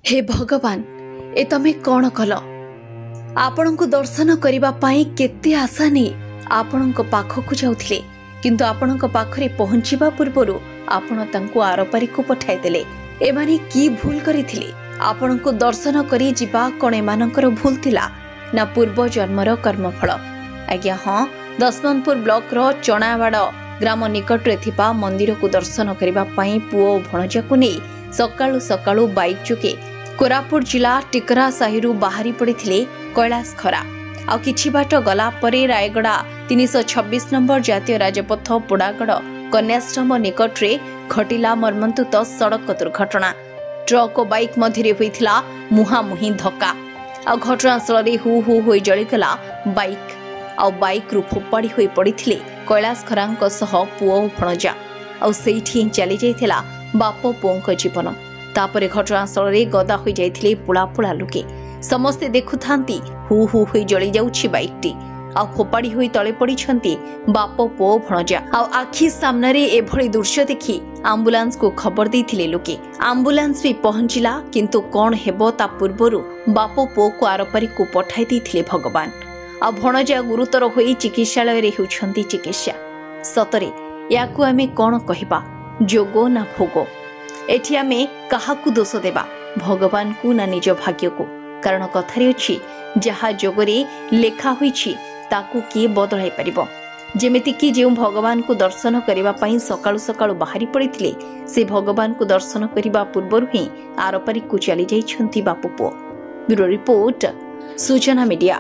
हे भगवान ए तमे कौन कल आपण को दर्शन करने केते आशा नहीं आपण पाखक जाऊले किंतु आपण पाखरे पहुंचवा पूर्व आपण तांको आरपारी को पठाईदेले एमाने की भूल करथिले आपण को दर्शन करी जिबा कोन एमानकर भूल थिला ना पूर्व जन्मर कर्मफल। आज्ञा हाँ, दशमनपुर ब्लॉक रो चणावाड़ ग्राम निकट थिबा मंदिर को दर्शन करबा पई पुओ भणजा को नहीं सकाळु सकाळु बाइक चुके कोरापुट जिला टिकरा साहिरु बाहरी पड़िथिले कैलाश खरा। आ किछि बाट गला परे रायगड़ा 326 नंबर जातीय राजपथ पोड़ागढ़ कन्याश्रम निकट रे घटिला मर्मन्तुत सड़क दुर्घटना। ट्रक और बाइक मध्य होइथिला मुहामुही धक्का। आ घटनास्थल हु हु होई जलिगला बाइक आ बाइक रु फोपाड़ी होई पड़िथिले कैलाश खरांक सह पुओ भणजा। आ सेठी चली जाइथिला बाप पुओंक जीवन। तापरे घटनास्थल रे गदा होई जाइथिले पुला पुला लोके। समस्ते देखुथांती हु हु होई जली जाउछि बाइकटी। आ फोपाड़ी होई तळे पड़िछंती बाप पुओ भणजा। आ आखि सामने रे एभଳି दृश्य देखि एम्बुलेंस को खबर देथिले लोके। एम्बुलेंस भी पहुंचिला किंतु कोन हेबो ता पूर्वरु बाप पुओ को आरपारी को पठाई देथिले भगवान। आ भणजा गुरुतर होई चिकित्सालय रे हेउछंती चिकित्सा। सतरे याकू आमे कोन कहिबा, जोगो ना भोगो? एठी आमे काहाकू दोष देबा, भगवान को ना निज भाग्य को? कारण कथारे अछि जहा जोगरे लेखा होईछि ताकू किए बदलाई परिबो। जेमिति कि जे भगवान को दर्शन करिबा पई सकाळु सकाळु बाहरी पड़िथिले से भगवान को दर्शन करिबा पूर्वरु ही आरपारी को चली जाइछंती बापू पुओ। ब्यूरो रिपोर्ट सूचना मीडिया।